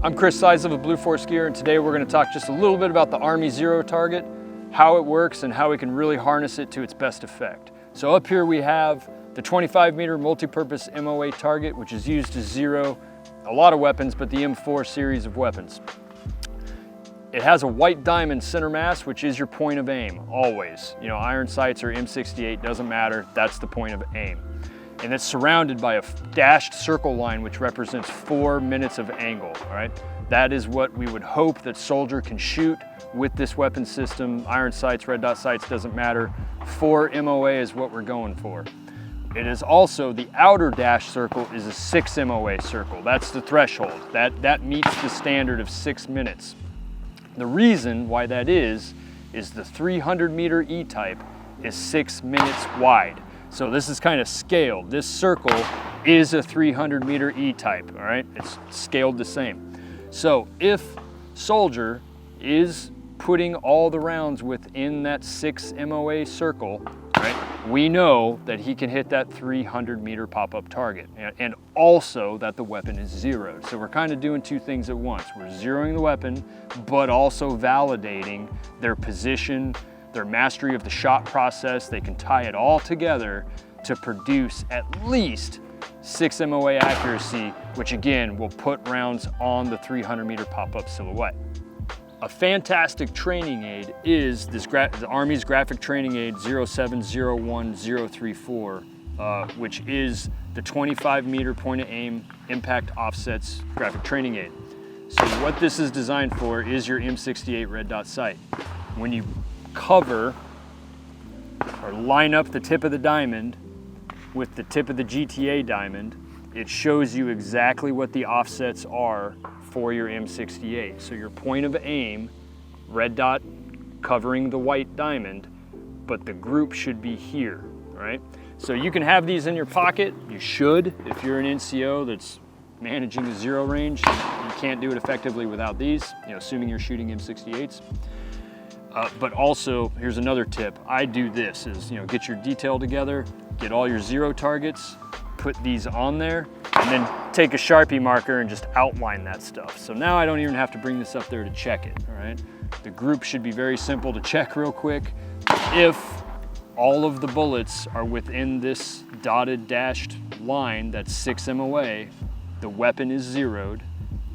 I'm Chris Sizelove of Blue Force Gear, and today we're going to talk just a little bit about the Army Zero target, how it works, and how we can really harness it to its best effect. So up here we have the 25-meter multi-purpose MOA target, which is used to zero a lot of weapons, but the M4 series of weapons. It has a white diamond center mass, which is your point of aim, always. You know, iron sights or M68, doesn't matter, that's the point of aim. And it's surrounded by a dashed circle line, which represents 4 minutes of angle, all right? That is what we would hope that soldier can shoot with this weapon system. Iron sights, red dot sights, doesn't matter. 4 MOA is what we're going for. It is also, the outer dash circle is a 6 MOA circle. That's the threshold. That meets the standard of 6 minutes. The reason why that is the 300-meter E-type is 6 minutes wide. So this is kind of scaled. This circle is a 300-meter E-type, all right? It's scaled the same. So if soldier is putting all the rounds within that 6 MOA circle, right, we know that he can hit that 300-meter pop-up target, and also that the weapon is zeroed. So we're kind of doing two things at once. We're zeroing the weapon, but also validating their position, their mastery of the shot process. They can tie it all together to produce at least 6 MOA accuracy, which again will put rounds on the 300-meter pop-up silhouette. A fantastic training aid is the Army's graphic training aid 0701034, which is the 25-meter point of aim impact offsets graphic training aid. So what this is designed for is your M68 red dot sight. When you cover or line up the tip of the diamond with the tip of the GTA diamond, it shows you exactly what the offsets are for your M68. So your point of aim, red dot covering the white diamond, but the group should be here, right? So you can have these in your pocket. You should, if you're an NCO that's managing a zero range. You can't do it effectively without these, you know, assuming you're shooting M68s. But also, here's another tip. I do this, is, you know, get your detail together, get all your zero targets, put these on there, and then take a Sharpie marker and just outline that stuff. So now I don't even have to bring this up there to check it, all right? The group should be very simple to check real quick. If all of the bullets are within this dotted dashed line that's 6 MOA, the weapon is zeroed,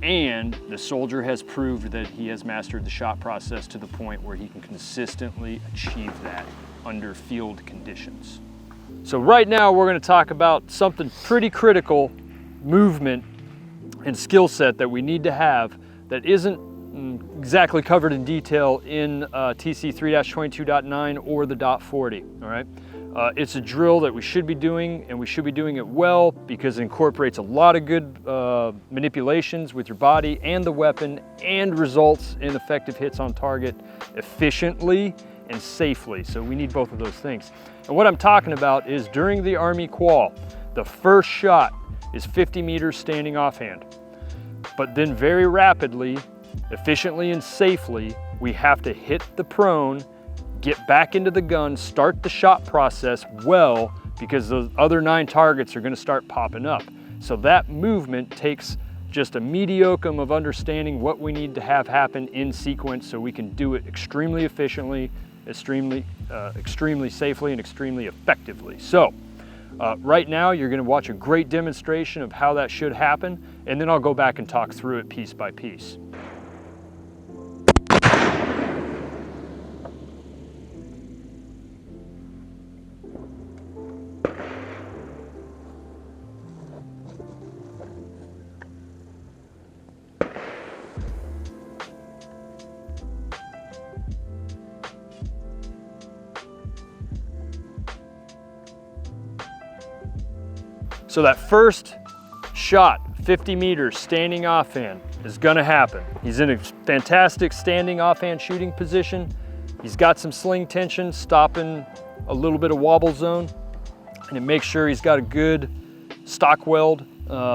and the soldier has proved that he has mastered the shot process to the point where he can consistently achieve that under field conditions. So right now we're going to talk about something pretty critical, movement and skill set that we need to have that isn't exactly covered in detail in TC 3-22.9 or the .40, all right? It's a drill that we should be doing, and we should be doing it well because it incorporates a lot of good manipulations with your body and the weapon, and results in effective hits on target efficiently and safely. So we need both of those things. And what I'm talking about is during the Army qual, the first shot is 50 meters standing offhand. But then very rapidly, efficiently and safely, we have to hit the prone, get back into the gun, start the shot process well, because those other 9 targets are going to start popping up. So that movement takes just a mediocre of understanding what we need to have happen in sequence so we can do it extremely efficiently, extremely safely, and extremely effectively. So right now you're going to watch a great demonstration of how that should happen, and then I'll go back and talk through it piece by piece. So that first shot, 50 meters standing offhand, is gonna happen. He's in a fantastic standing offhand shooting position. He's got some sling tension, stopping a little bit of wobble zone, and it makes sure he's got a good stock weld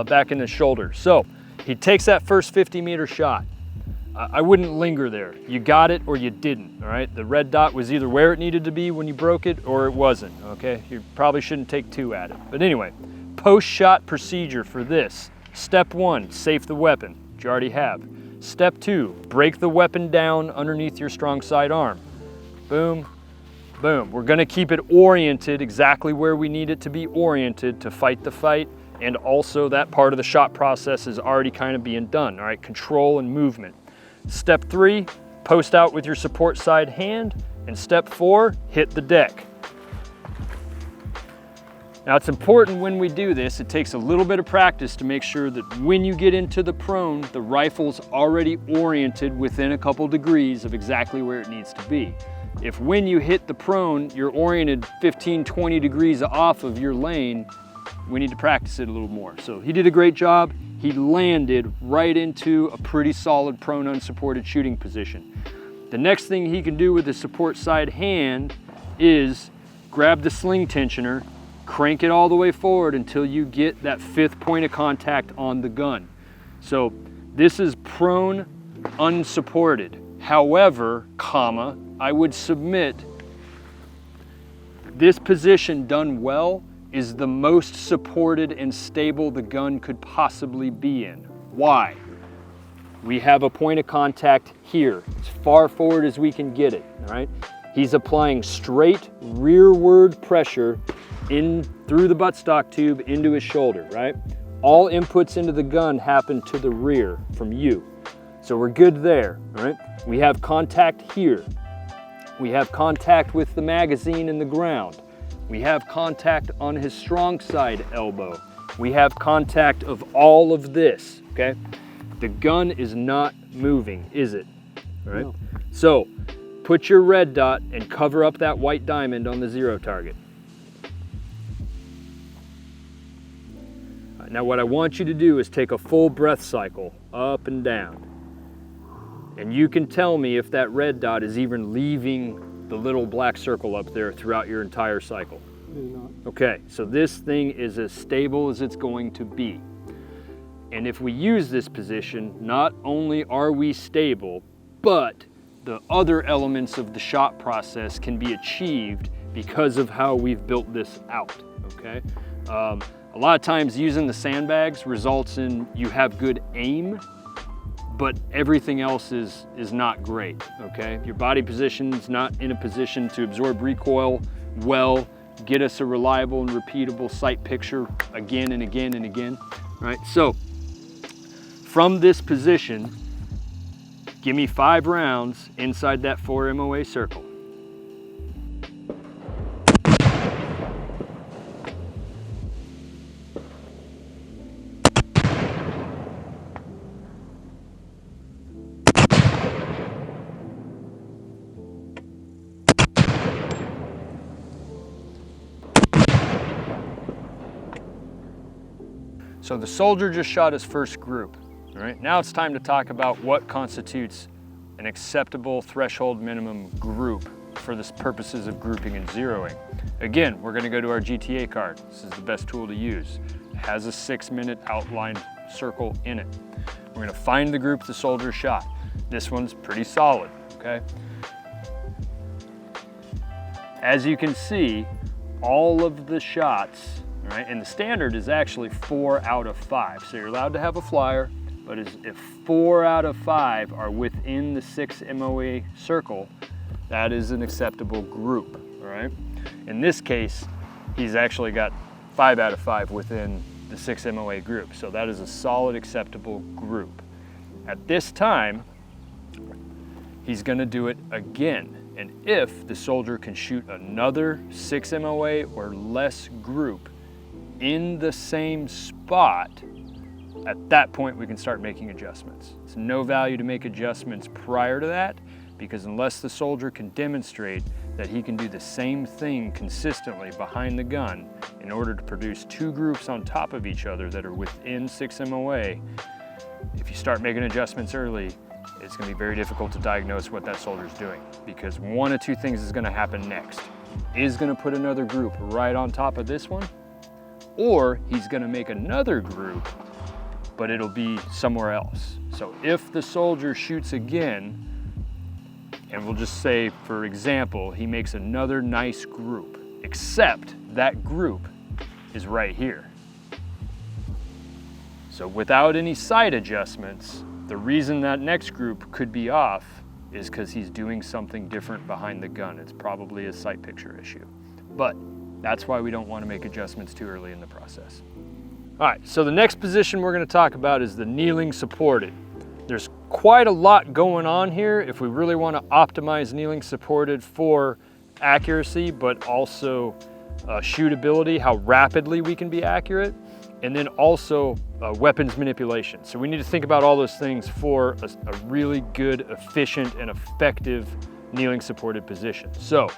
back in his shoulder. So he takes that first 50-meter shot. I wouldn't linger there. You got it or you didn't, all right? The red dot was either where it needed to be when you broke it or it wasn't, okay? You probably shouldn't take 2 at it. But anyway, post-shot procedure for this. Step 1, safe the weapon. which you already have. Step 2, break the weapon down underneath your strong side arm. Boom, boom. We're gonna keep it oriented exactly where we need it to be oriented to fight the fight, and also that part of the shot process is already kind of being done, all right? Control and movement. Step 3, post out with your support side hand, and step 4, hit the deck. Now it's important when we do this, it takes a little bit of practice to make sure that when you get into the prone, the rifle's already oriented within a couple degrees of exactly where it needs to be. If when you hit the prone, you're oriented 15, 20 degrees off of your lane, we need to practice it a little more. So he did a great job. He landed right into a pretty solid prone unsupported shooting position. The next thing he can do with the support side hand is grab the sling tensioner, crank it all the way forward until you get that 5th point of contact on the gun. So this is prone unsupported. However, I would submit this position done well is the most supported and stable the gun could possibly be in. Why? We have a point of contact here, as far forward as we can get it, all right? He's applying straight rearward pressure in through the buttstock tube into his shoulder, right? All inputs into the gun happen to the rear from you. So we're good there, all right? We have contact here. We have contact with the magazine and the ground. We have contact on his strong side elbow. We have contact of all of this, okay? The gun is not moving, is it? All right? No. So put your red dot and cover up that white diamond on the 0 target. Now what I want you to do is take a full breath cycle up and down. And you can tell me if that red dot is even leaving the little black circle up there throughout your entire cycle. Not. Okay, so this thing is as stable as it's going to be. And if we use this position, not only are we stable, but the other elements of the shot process can be achieved because of how we've built this out, okay? A lot of times using the sandbags results in you have good aim, but everything else is not great, okay? Your body position is not in a position to absorb recoil well, get us a reliable and repeatable sight picture again and again and again, right? So from this position, give me 5 rounds inside that 4 MOA circle. So the soldier just shot his first group, all right? Now it's time to talk about what constitutes an acceptable threshold minimum group for the purposes of grouping and zeroing. Again, we're gonna go to our GTA card. This is the best tool to use. It has a 6-minute outlined circle in it. We're gonna find the group the soldier shot. This one's pretty solid, okay? As you can see, all of the shots, right? And the standard is actually 4 out of 5. So you're allowed to have a flyer, but if 4 out of 5 are within the 6 MOA circle, that is an acceptable group, all right? In this case, he's actually got 5 out of 5 within the 6 MOA group. So that is a solid, acceptable group. At this time, he's gonna do it again. And if the soldier can shoot another 6 MOA or less group in the same spot, at that point we can start making adjustments. It's no value to make adjustments prior to that, because unless the soldier can demonstrate that he can do the same thing consistently behind the gun in order to produce 2 groups on top of each other that are within 6 MOA, if you start making adjustments early, it's gonna be very difficult to diagnose what that soldier's doing, because one of 2 things is gonna happen next. He's gonna put another group right on top of this one, or he's gonna make another group, but it'll be somewhere else. So if the soldier shoots again, and we'll just say, for example, he makes another nice group, except that group is right here. So without any sight adjustments, The reason that next group could be off is because he's doing something different behind the gun. It's probably a sight picture issue. But that's why we don't want to make adjustments too early in the process. All right, so the next position we're going to talk about is the kneeling supported. There's quite a lot going on here if we really want to optimize kneeling supported for accuracy, but also shootability, how rapidly we can be accurate, and then also weapons manipulation. So we need to think about all those things for a really good, efficient, and effective kneeling supported position. So,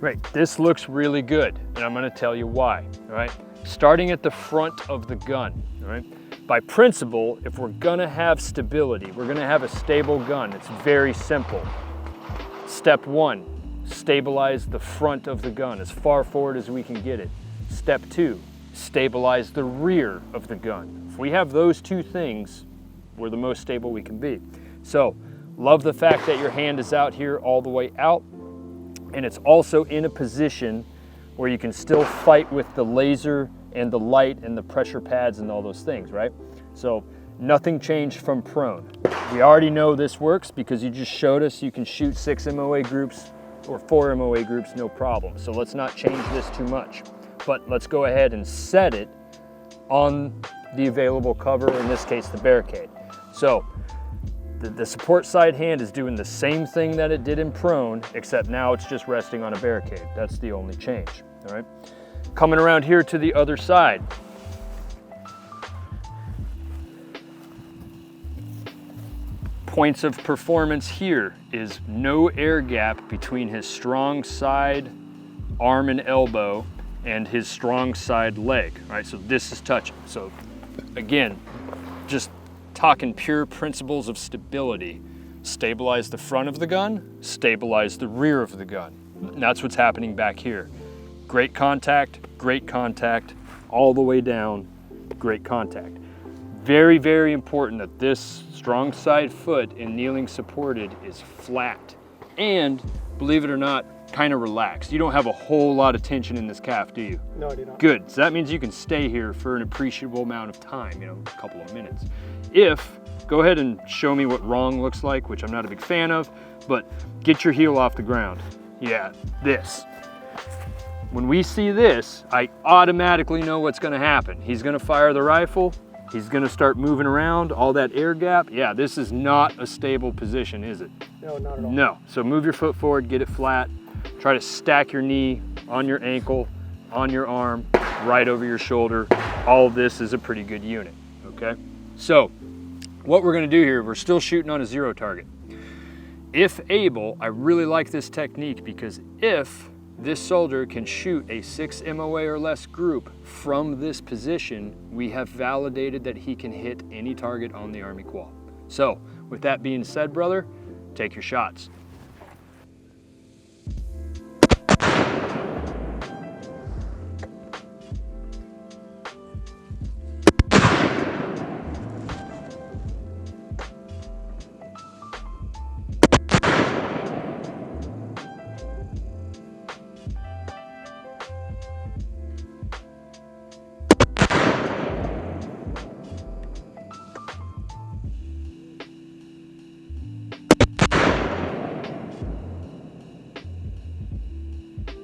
right, this looks really good, and I'm gonna tell you why, all right? Starting at the front of the gun, all right? By principle, if we're gonna have stability, we're gonna have a stable gun, it's very simple. Step one, stabilize the front of the gun as far forward as we can get it. Step two, stabilize the rear of the gun. If we have those two things, we're the most stable we can be. So, love the fact that your hand is out here all the way out, and it's also in a position where you can still fight with the laser and the light and the pressure pads and all those things, right? So nothing changed from prone. We already know this works because you just showed us you can shoot 6 MOA groups or 4 MOA groups, no problem. So let's not change this too much, but let's go ahead and set it on the available cover, in this case, the barricade. So the support side hand is doing the same thing that it did in prone, except now it's just resting on a barricade. That's the only change, all right? Coming around here to the other side. Points of performance here is no air gap between his strong side arm and elbow and his strong side leg, right? So this is touching. So again, just talking pure principles of stability. Stabilize the front of the gun, stabilize the rear of the gun. And that's what's happening back here. Great contact, all the way down, great contact. Very, very important that this strong side foot in kneeling supported is flat and, believe it or not, kind of relaxed. You don't have a whole lot of tension in this calf, do you? No, I do not. Good, so that means you can stay here for an appreciable amount of time, a couple of minutes. Go ahead and show me what wrong looks like, which I'm not a big fan of, but get your heel off the ground. Yeah, this. When we see this, I automatically know what's gonna happen. He's gonna fire the rifle, he's gonna start moving around, all that air gap. Yeah, this is not a stable position, is it? No, not at all. No, so move your foot forward, get it flat. Try to stack your knee on your ankle, on your arm, right over your shoulder. All of this is a pretty good unit, okay? So, what we're gonna do here, we're still shooting on a zero target. If able, I really like this technique because if this soldier can shoot a 6 MOA or less group from this position, we have validated that he can hit any target on the Army qual. So, with that being said, brother, take your shots.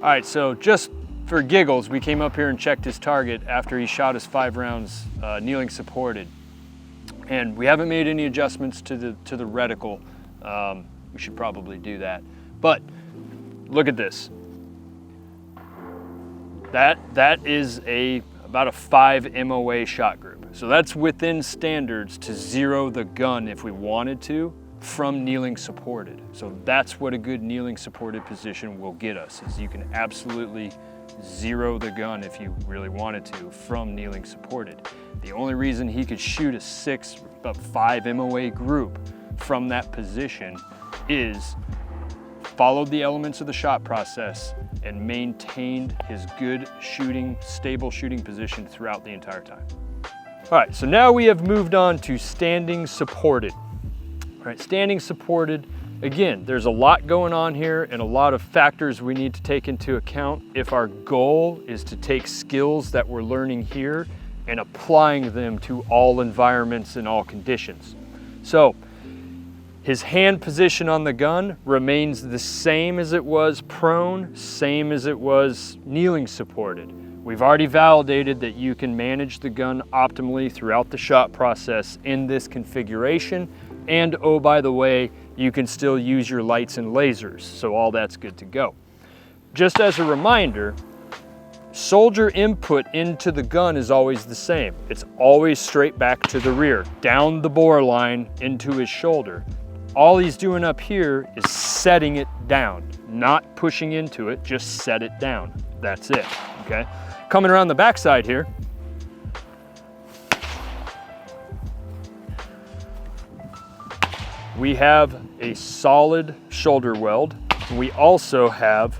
All right, so just for giggles, we came up here and checked his target after he shot his 5 rounds kneeling supported. And we haven't made any adjustments to the reticle. We should probably do that. But look at this. That is about a 5 MOA shot group. So that's within standards to zero the gun if we wanted to from kneeling supported. So that's what a good kneeling supported position will get us, is you can absolutely zero the gun if you really wanted to from kneeling supported. The only reason he could shoot a 6 or 5 MOA group from that position is followed the elements of the shot process and maintained his good shooting, stable shooting position throughout the entire time. All right, so now we have moved on to standing supported. All right, standing supported, again, there's a lot going on here and a lot of factors we need to take into account if our goal is to take skills that we're learning here and applying them to all environments and all conditions. So his hand position on the gun remains the same as it was prone, same as it was kneeling supported. We've already validated that you can manage the gun optimally throughout the shot process in this configuration. And oh, by the way, you can still use your lights and lasers, so all that's good to go. Just as a reminder, soldier input into the gun is always the same. It's always straight back to the rear, down the bore line into his shoulder. All he's doing up here is setting it down, not pushing into it, just set it down. That's it, okay? Coming around the backside here, we have a solid shoulder weld. We also have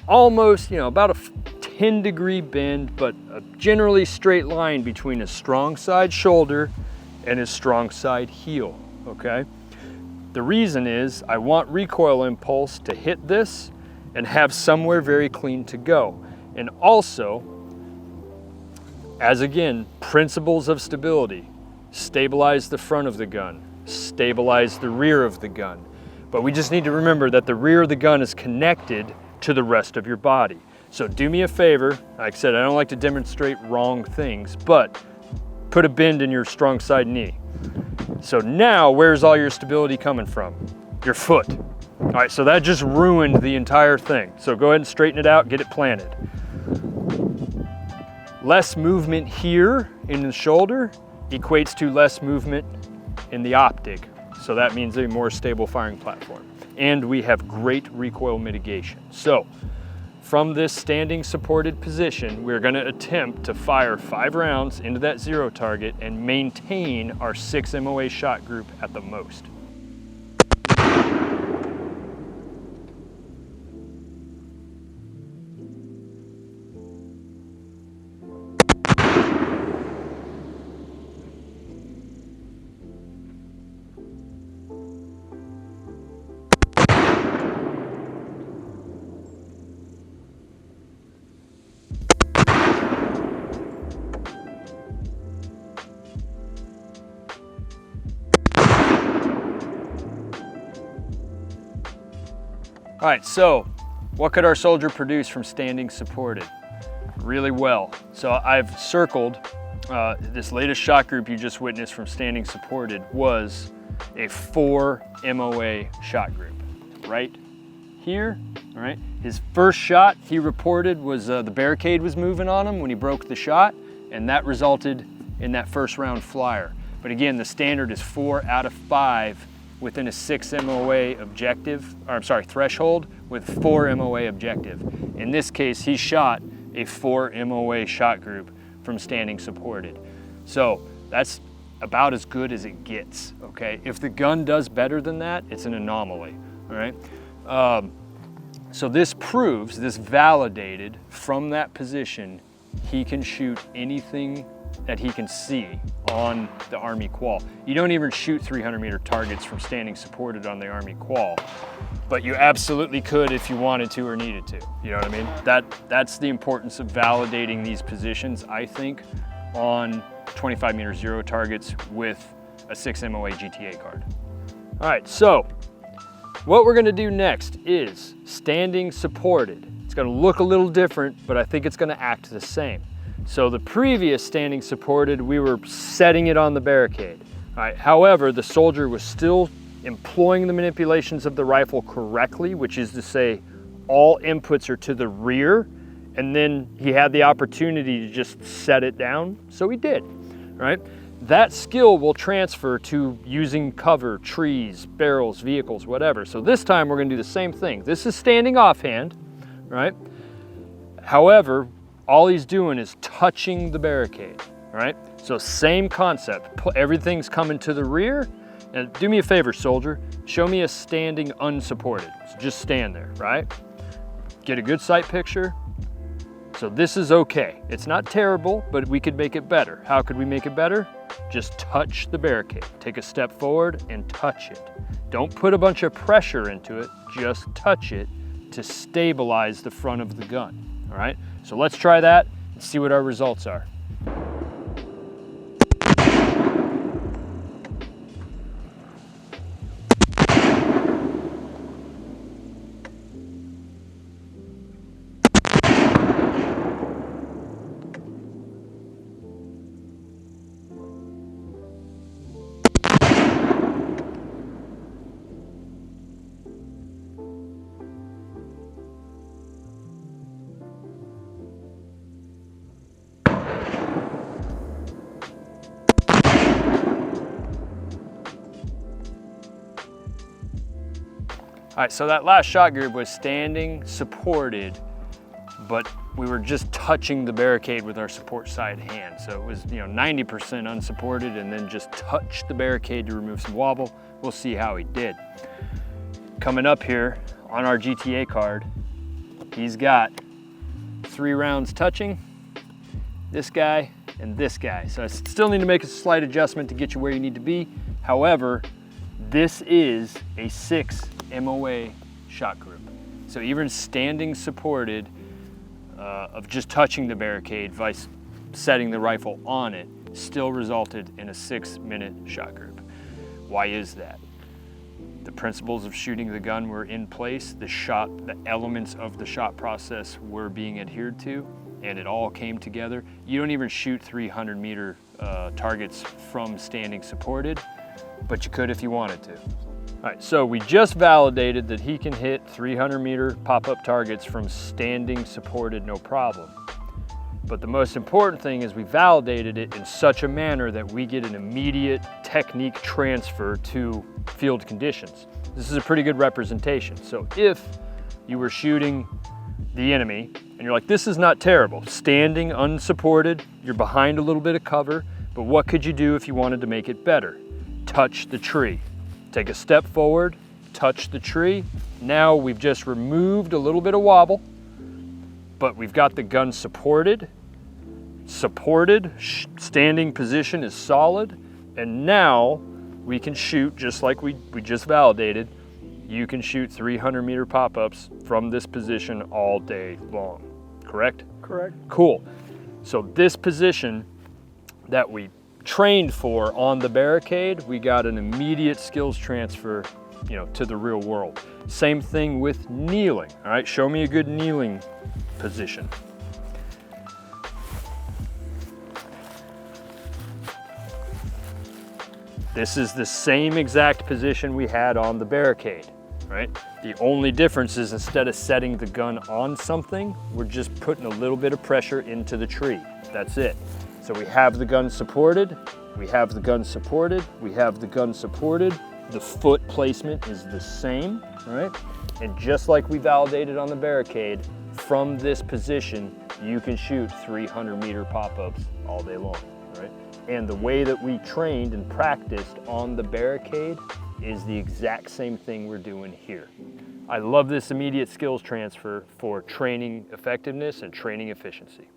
almost, about a 10-degree bend, but a generally straight line between his strong side shoulder and his strong side heel, okay? The reason is I want recoil impulse to hit this and have somewhere very clean to go. And also, as again, principles of stability, stabilize the front of the gun, stabilize the rear of the gun. But we just need to remember that the rear of the gun is connected to the rest of your body. So do me a favor, like I said, I don't like to demonstrate wrong things, but put a bend in your strong side knee. So now, where's all your stability coming from? Your foot. All right, so that just ruined the entire thing. So go ahead and straighten it out, get it planted. Less movement here in the shoulder equates to less movement in the optic. So that means a more stable firing platform. And we have great recoil mitigation. So from this standing supported position, we're going to attempt to fire 5 rounds into that zero target and maintain our 6 MOA shot group at the most. All right, so what could our soldier produce from standing supported? Really well. So I've circled this latest shot group you just witnessed from standing supported was a 4 MOA shot group right here. All right, his first shot he reported was the barricade was moving on him when he broke the shot, and that resulted in that first round flyer. But again, the standard is 4 out of 5 within a 6 MOA objective, or I'm sorry, threshold with 4 MOA objective. In this case, he shot a 4 MOA shot group from standing supported. So that's about as good as it gets, okay? If the gun does better than that, it's an anomaly, all right? So this proves, this validated from that position, he can shoot anything that he can see on the Army qual. You don't even shoot 300-meter targets from standing supported on the Army qual, but you absolutely could if you wanted to or needed to. You know what I mean? That's the importance of validating these positions, I think, on 25-meter zero targets with a 6 MOA GTA card. All right, so what we're gonna do next is standing supported. It's gonna look a little different, but I think it's gonna act the same. So the previous standing supported, we were setting it on the barricade. All right. However, the soldier was still employing the manipulations of the rifle correctly, which is to say all inputs are to the rear, and then he had the opportunity to just set it down, so he did, right? That skill will transfer to using cover, trees, barrels, vehicles, whatever. So this time we're gonna do the same thing. This is standing offhand, right? However, all he's doing is touching the barricade, right? So same concept, everything's coming to the rear. And do me a favor, soldier, show me a standing unsupported. So just stand there, right? Get a good sight picture. So this is okay. It's not terrible, but we could make it better. How could we make it better? Just touch the barricade. Take a step forward and touch it. Don't put a bunch of pressure into it, just touch it to stabilize the front of the gun, all right? So let's try that and see what our results are. All right, so that last shot group was standing supported, but we were just touching the barricade with our support side hand. So it was 90% unsupported, and then just touched the barricade to remove some wobble. We'll see how he did. Coming up here on our GTA card, he's got 3 rounds touching, this guy and this guy. So I still need to make a slight adjustment to get you where you need to be. However, this is a 6 MOA shot group. So even standing supported of just touching the barricade, vice setting the rifle on it, still resulted in a 6-minute shot group. Why is that? The principles of shooting the gun were in place, the elements of the shot process were being adhered to, and it all came together. You don't even shoot 300-meter targets from standing supported, but you could if you wanted to. All right, so we just validated that he can hit 300-meter pop-up targets from standing supported, no problem. But the most important thing is we validated it in such a manner that we get an immediate technique transfer to field conditions. This is a pretty good representation. So if you were shooting the enemy and you're like, this is not terrible, standing unsupported, you're behind a little bit of cover, but what could you do if you wanted to make it better? Touch the tree. Take a step forward, touch the tree. Now we've just removed a little bit of wobble, but we've got the gun supported, standing position is solid, and now we can shoot just like we just validated. You can shoot 300-meter pop-ups from this position all day long, correct? Correct. Cool. So this position that we trained for on the barricade, we got an immediate skills transfer, to the real world. Same thing with kneeling. All right, show me a good kneeling position. This is the same exact position we had on the barricade, right? The only difference is instead of setting the gun on something, we're just putting a little bit of pressure into the tree. That's it. So we have the gun supported, we have the gun supported, we have the gun supported. The foot placement is the same, right? And just like we validated on the barricade, from this position, you can shoot 300-meter pop-ups all day long, right? And the way that we trained and practiced on the barricade is the exact same thing we're doing here. I love this immediate skills transfer for training effectiveness and training efficiency.